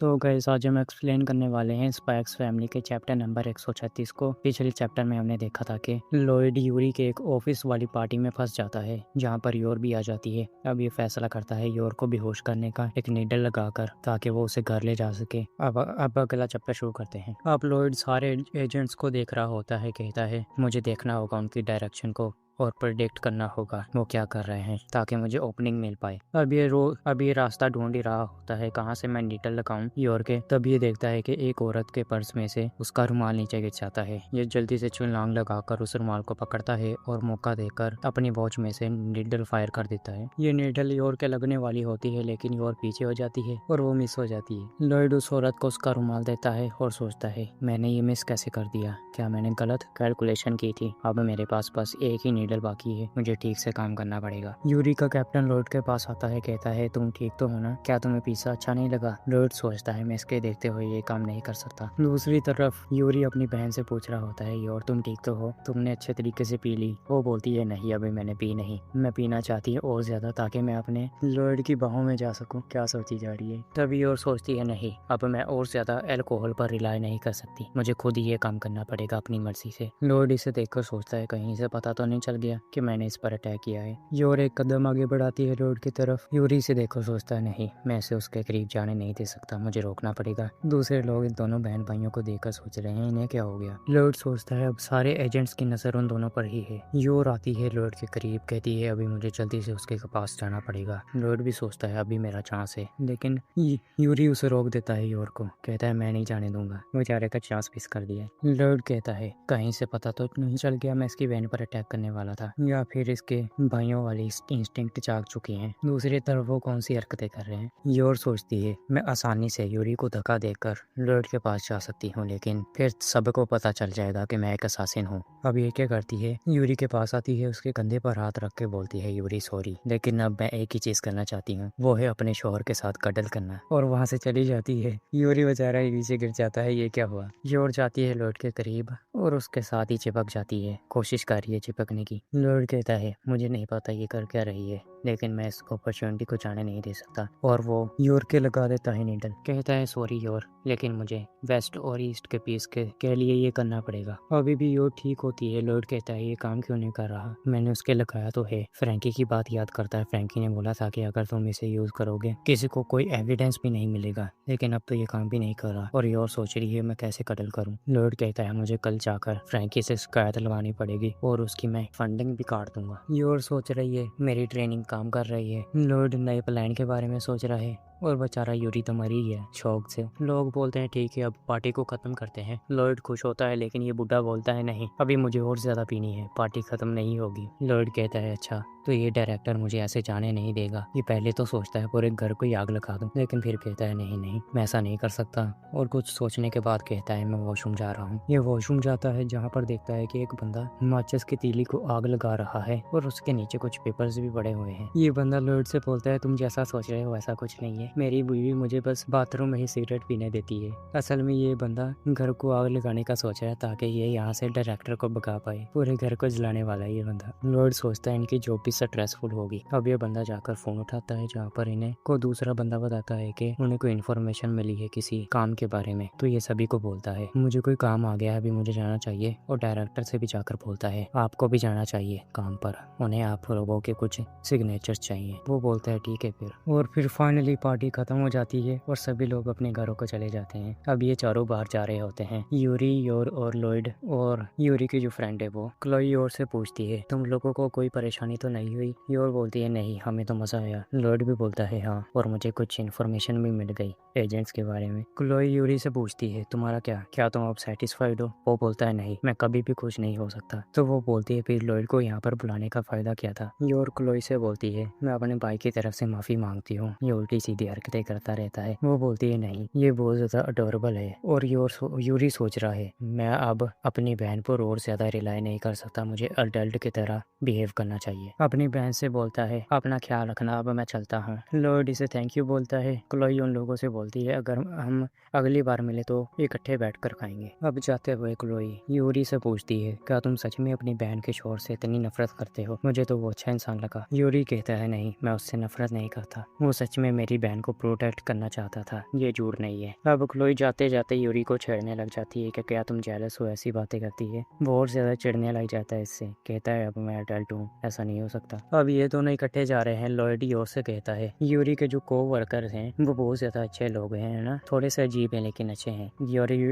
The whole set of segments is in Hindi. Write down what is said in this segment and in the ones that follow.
तो गाइस आज हम एक्सप्लेन करने वाले हैं स्पाई एक्स फैमिली के चैप्टर नंबर 136 को। पिछले चैप्टर में हमने देखा था कि लॉयड यूरी के एक ऑफिस वाली पार्टी में फंस जाता है जहां पर योर भी आ जाती है। अब ये फैसला करता है योर को बेहोश करने का एक नीडल लगाकर ताकि वो उसे घर ले जा सके। अब अगला चैप्टर शुरू करते हैं। अब लॉयड सारे एजेंट्स को देख रहा होता है, कहता है मुझे देखना होगा उनकी डायरेक्शन को और प्रेडिक्ट करना होगा वो क्या कर रहे हैं ताकि मुझे ओपनिंग मिल पाए। अब ये रास्ता ढूंढ ही रहा होता है कहाँ से मैं नीडल लगाऊं योर के। तब ये देखता है कि एक औरत के पर्स में से उसका रुमाल नीचे गिर जाता है। ये जल्दी से छलांग लगाकर उस रुमाल को पकड़ता है और मौका देकर अपनी वॉच में से नीडल फायर कर देता है। ये नीडल योर के लगने वाली होती है लेकिन योर पीछे हो जाती है और वो मिस हो जाती है। लॉयड उस औरत को उसका रुमाल देता है और सोचता है मैंने ये मिस कैसे कर दिया, क्या मैंने गलत कैलकुलेशन की थी। अब मेरे पास बस एक ही नीडल बाकी है, मुझे ठीक से काम करना पड़ेगा। यूरी का कैप्टन लॉयड के पास आता है, कहता है तुम ठीक तो हो ना, क्या तुम्हें पिज्जा अच्छा नहीं लगा। लॉयड सोचता है मैं इसके देखते हुए ये काम नहीं कर सकता। दूसरी तरफ यूरी अपनी बहन से पूछ रहा होता है और तुम ठीक तो हो, तुमने अच्छे तरीके से पी ली। वो बोलती है नहीं अभी मैंने पी नहीं, मैं पीना चाहती है और ज्यादा ताकि मैं अपने लॉयड की बाहों में जा सकूं। क्या सोची जा रही है। तभी और सोचती है नहीं अब मैं और ज्यादा अल्कोहल पर रिलाई नहीं कर सकती, मुझे खुद ही ये काम करना पड़ेगा अपनी मर्जी से। लॉयड इसे देखकर सोचता है कहीं से पता तो नहीं चल गया कि मैंने इस पर अटैक किया है। योर एक कदम आगे बढ़ाती है लॉयड की तरफ। यूरी से देखकर सोचता है नहीं मैं इसे उसके करीब जाने नहीं दे सकता, मुझे रोकना पड़ेगा। दूसरे लोग इन दोनों बहन भाइयों को देखकर सोच रहे हैं इन्हें क्या हो गया। लॉयड सोचता है अब सारे एजेंट्स की नजर उन दोनों पर ही है। योर आती है लॉयड के करीब, कहती है अभी मुझे जल्दी से उसके पास जाना पड़ेगा। लॉयड भी सोचता है अभी मेरा चांस है, लेकिन यूरी उसे रोक देता है। योर को कहता है मैं नहीं जाने दूंगा, बेचारे का चांस मिस कर दिया। लॉयड कहता है कहीं से पता तो नहीं चल गया मैं इसकी बहन पर अटैक करने वाला था या फिर इसके भाइयों वाली इंस्टिंक्ट जाग चुकी हैं। दूसरी तरफ वो कौन सी हरकतें कर रहे हैं। योर सोचती है मैं आसानी से यूरी को धक्का देकर लॉयड के पास जा सकती हूँ, लेकिन फिर सबको पता चल जाएगा कि मैं एक असासिन हूँ। अब ये क्या करती है, यूरी के पास आती है, उसके कंधे पर हाथ रख के बोलती है यूरी सॉरी, लेकिन अब मैं एक ही चीज करना चाहती हूँ, वो है अपने शोहर के साथ कटल करना। और वहाँ से चली जाती है। यूरी बेचारा नीचे गिर जाता है, ये क्या हुआ। योर जाती है लॉयड के करीब और उसके साथ ही चिपक जाती है, कोशिश कर रही है चिपकने की। लॉयड कहता है मुझे नहीं पता ये कर क्या रही है, लेकिन मैं इस अपॉर्चुनिटी को जाने नहीं दे सकता। और वो योर के लगा देता है नीडल, कहता है सॉरी योर, लेकिन मुझे वेस्ट और ईस्ट के पीस के लिए ये करना पड़ेगा। अभी भी योर ठीक होती है। लॉयड कहता है ये काम क्यों नहीं कर रहा, मैंने उसके लगाया तो है। फ्रैंकी की बात याद करता है, फ्रैंकी ने बोला था कि अगर तुम इसे यूज करोगे किसी को कोई एविडेंस भी नहीं मिलेगा, लेकिन अब तो ये काम भी नहीं कर रहा। और योर सोच रही है मैं कैसे कटल करूं। लॉयड कहता है मुझे कल जाकर फ्रैंकी से शिकायत लगवानी पड़ेगी और उसकी मैं फंडिंग भी काट दूंगा। योर सोच रही है मेरी ट्रेनिंग काम कर रही है। लॉयड नए प्लान के बारे में सोच रहा है और बेचारा यूरी तो मरी है शौक से। लोग बोलते हैं ठीक है अब पार्टी को खत्म करते हैं। लॉयड खुश होता है लेकिन ये बुढ़ा बोलता है नहीं अभी मुझे और ज्यादा पीनी है, पार्टी खत्म नहीं होगी। लॉयड कहता है अच्छा तो ये डायरेक्टर मुझे ऐसे जाने नहीं देगा। ये पहले तो सोचता है पूरे घर को ही आग लगा दूं, लेकिन फिर कहता है नहीं नहीं मैं ऐसा नहीं कर सकता। और कुछ सोचने के बाद कहता है मैं वॉशरूम जा रहा हूँ। ये वॉशरूम जाता है जहाँ पर देखता है कि एक बंदा माचिस की तीली को आग लगा रहा है और उसके नीचे कुछ पेपर्स भी पड़े हुए हैं। ये बंदा लॉयड से बोलता है तुम जैसा सोच रहे हो वैसा कुछ नहीं है, मेरी बीवी मुझे बस बाथरूम में ही सिगरेट पीने देती है। असल में ये बंदा घर को आग लगाने का सोच रहा है ताकि ये यहाँ से डायरेक्टर को भगा पाए, पूरे घर को जलाने वाला है ये बंदा। लॉयड सोचता है इनकी जॉब भी स्ट्रेसफुल होगी। अब ये बंदा जाकर फोन उठाता है जहाँ पर इन्हें को दूसरा बंदा बताता है कि उन्हें कोई इन्फॉर्मेशन मिली है किसी काम के बारे में। तो ये सभी को बोलता है मुझे कोई काम आ गया है अभी मुझे जाना चाहिए। और डायरेक्टर से भी जाकर बोलता है आपको भी जाना चाहिए काम पर, उन्हें आप लोगों के कुछ सिग्नेचर्स चाहिए। वो बोलता है ठीक है फिर। और फिर फाइनली पार्टी खत्म हो जाती है और सभी लोग अपने घरों को चले जाते हैं। अब ये चारों बाहर जा रहे होते हैं, यूरी योर और लॉयड। और यूरी की जो फ्रेंड है वो क्लोई योर से पूछती है तुम लोगों को कोई परेशानी तो नहीं हुई। योर बोलती है नहीं हमें तो मजा आया। लॉयड भी बोलता है हाँ और मुझे कुछ इन्फॉर्मेशन भी मिल गई एजेंट्स के बारे में। क्लोई यूरी से पूछती है तुम्हारा क्या तुम अब सेटिस्फाइड हो। वो बोलता है नहीं मैं कभी भी खुश नहीं हो सकता। तो वो बोलती है फिर लॉयड को यहाँ पर बुलाने का फायदा क्या था। योर क्लोई से बोलती है मैं अपने भाई की तरफ से माफी मांगती हूँ, ये उल्टी सीधी हरकतें करता रहता है। वो बोलती है नहीं ये बहुत ज्यादा अडोरेबल है। और यूरी सोच रहा है मैं अब अपनी बहन पर और ज्यादा रिलाई नहीं कर सकता, मुझे अडल्ट की तरह बिहेव करना चाहिए। अपनी बहन से बोलता है अपना ख्याल रखना अब मैं चलता हूँ। लॉयड इसे थैंक यू बोलता है। क्लोई उन लोगों से बोलती है अगर हम अगली बार मिले तो इकट्ठे बैठकर खाएंगे। अब जाते हुए क्लोई यूरी से पूछती है क्या तुम सच में अपनी बहन के शोर से इतनी नफरत करते हो, मुझे तो वो अच्छा इंसान लगा। यूरी कहता है नहीं मैं उससे नफरत नहीं करता, वो सच में मेरी बहन बहन को प्रोटेक्ट करना चाहता था, ये झूठ नहीं है। अब क्लोई जाते जाते यूरी को छेड़ने लग जाती है कि क्या तुम जेलस हो, ऐसी बातें करती है। वो और ज्यादा चिढ़ने लग जाता है इससे, कहता है अब मैं अडल्ट हूँ, ऐसा नहीं हो सकता। अब ये दोनों इकट्ठे जा रहे हैं। लॉयड योर से कहता है यूरी के जो को वर्कर्स हैं वो बहुत ज्यादा अच्छे लोग हैं ना, थोड़े से अजीब है लेकिन अच्छे हैं।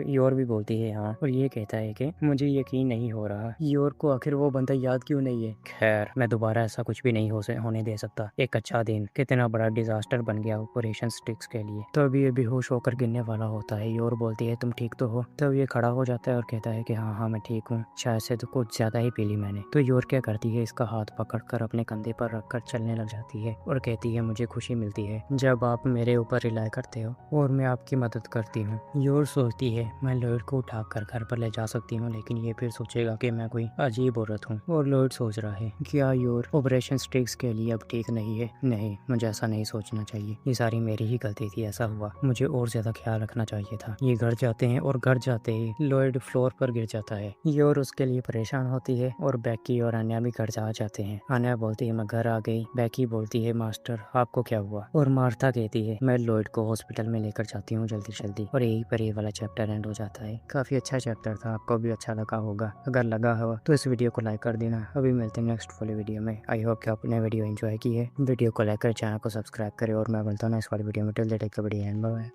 योर भी बोलती है हाँ, और ये कहता है कि मुझे यकीन नहीं हो रहा योर को आखिर वो बंदा याद क्यों नहीं है। खैर मैं दोबारा ऐसा कुछ भी नहीं होने दे सकता। एक अच्छा दिन कितना बड़ा डिजास्टर बन गया ऑपरेशन स्टिक्स के लिए। तो अभी ये बेहोश होकर गिरने वाला होता है। योर बोलती है तुम ठीक तो हो? तब ये खड़ा हो जाता है और कहता है कि हाँ मैं ठीक हूँ, शायद से तो कुछ ज्यादा ही पी ली मैंने। तो योर क्या करती है, इसका हाथ पकड़कर अपने कंधे पर रखकर चलने लग जाती है और कहती है मुझे खुशी मिलती है जब आप मेरे ऊपर रिलाई करते हो और मैं आपकी मदद करती हूँ। योर सोचती है मैं लॉयड को उठाकर घर पर ले जा सकती हूँ, लेकिन ये फिर सोचेगा कि मैं कोई अजीब औरत हूँ। और लॉयड सोच रहा है क्या योर ऑपरेशन स्टिक्स के लिए अब ठीक नहीं है? नहीं, मुझे ऐसा नहीं सोचना चाहिए, ये सारी मेरी ही गलती थी, ऐसा हुआ, मुझे और ज्यादा ख्याल रखना चाहिए था। ये घर जाते हैं और घर जाते ही लॉयड फ्लोर पर गिर जाता है। योर उसके लिए परेशान होती है और बेकी और अन्या भी घर जाते हैं। अन्या बोलती है मैं घर आ गई। बेकी बोलती है मास्टर आपको क्या हुआ? और मार्था कहती है मैं लॉयड को हॉस्पिटल में लेकर जाती हूँ जल्दी जल्दी। और यही पर ये वाला चैप्टर एंड हो जाता है। काफी अच्छा चैप्टर था, आपको भी अच्छा लगा होगा। अगर लगा हो तो इस वीडियो को लाइक कर देना। अभी मिलते हैं नेक्स्ट वाले वीडियो में। आई होप कि आपने वीडियो एंजॉय की है। वीडियो को लाइक कर चैनल को सब्सक्राइब करें और मैं बोलता हूँ नेक्स्ट वाली वीडियो में। Till that take video and bye.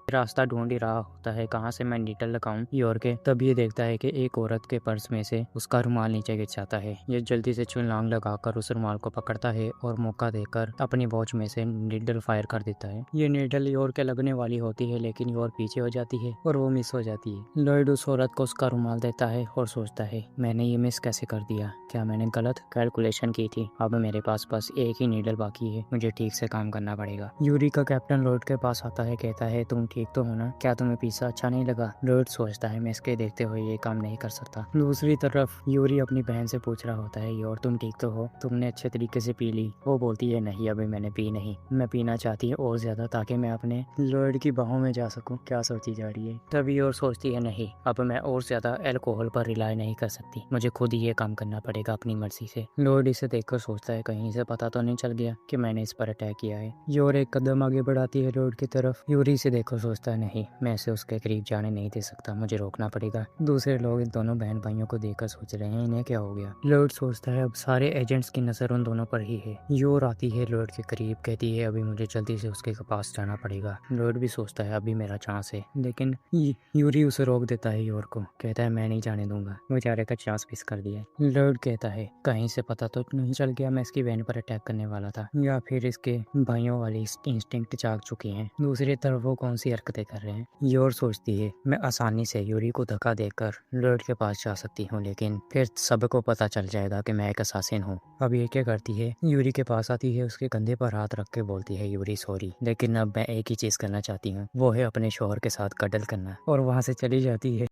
रास्ता ढूंढ ही रहा होता है कहाँ से मैं नीडल लगाऊं योर के, तब ये देखता है कि एक औरत के पर्स में से उसका रुमाल नीचे गिर जाता है। ये जल्दी से छलांग लगाकर उस रुमाल को पकड़ता है और मौका देकर अपनी वॉच में से नीडल फायर कर देता है। ये नीडल योर के लगने वाली होती है लेकिन योर पीछे हो जाती है और वो मिस हो जाती है। लॉयड उस औरत को उसका रुमाल देता है और सोचता है मैंने ये मिस कैसे कर दिया, क्या मैंने गलत कैलकुलेशन की थी? अब मेरे पास बस एक ही नीडल बाकी है, मुझे ठीक से काम करना पड़ेगा। यूरी का कैप्टन लॉयड के पास आता है, कहता है तुम ठीक तो हो ना, क्या तुम्हें पिज्जा अच्छा नहीं लगा? लॉयड सोचता है मैं इसके देखते हुए ये काम नहीं कर सकता। दूसरी तरफ यूरी अपनी बहन से पूछ रहा होता है योर तुम ठीक तो हो, तुमने अच्छे तरीके से पी ली? वो बोलती है नहीं अभी मैंने पी नहीं, मैं पीना चाहती हूँ और ज्यादा ताकि मैं अपने लॉयड की बाहों में जा सकूं। क्या सोची जा रही है? तभी और सोचती है नहीं अब मैं और ज्यादा अल्कोहल पर रिलाई नहीं कर सकती, मुझे खुद ही ये काम करना पड़ेगा अपनी मर्जी से। लॉयड इसे देखकर सोचता है कहीं से पता तो नहीं चल गया कि मैंने इस पर अटैक किया है। योर एक कदम आगे बढ़ाती है लॉयड की तरफ। यूरी से देखकर सोचता है नहीं मैं इसे उसके करीब जाने नहीं दे सकता, मुझे रोकना पड़ेगा। दूसरे लोग इन दोनों बहन भाइयों को देखकर सोच रहे हैं इन्हें क्या हो गया। लॉयड सोचता है अब सारे एजेंट्स की नजर उन दोनों पर ही है। योर आती है लॉयड के करीब, कहती है अभी मुझे जल्दी से उसके पास जाना पड़ेगा। लॉयड भी सोचता है अभी मेरा चांस है, लेकिन यूरी उसे रोक देता है। योर को कहता है मैं नहीं जाने दूंगा, बेचारे का चांस मिस कर दिया। लॉयड कहता है कहीं से पता तो नहीं चल गया मैं इसकी बहन पर अटैक करने वाला था, या फिर इसके भाइयों वाली इंस्टिंक्ट जाग चुकी है। दूसरी तरफ वो कौन सी हरकतें कर रहे हैं। योर सोचती है मैं आसानी से यूरी को धक्का देकर लॉयड के पास जा सकती हूँ, लेकिन फिर सबको पता चल जाएगा कि मैं एक असासिन हूँ। अब ये क्या करती है, यूरी के पास आती है, उसके कंधे पर हाथ रख के बोलती है यूरी सॉरी, लेकिन अब मैं एक ही चीज करना चाहती हूँ, वो है अपने शोहर के साथ कटल करना, और वहाँ से चली जाती है।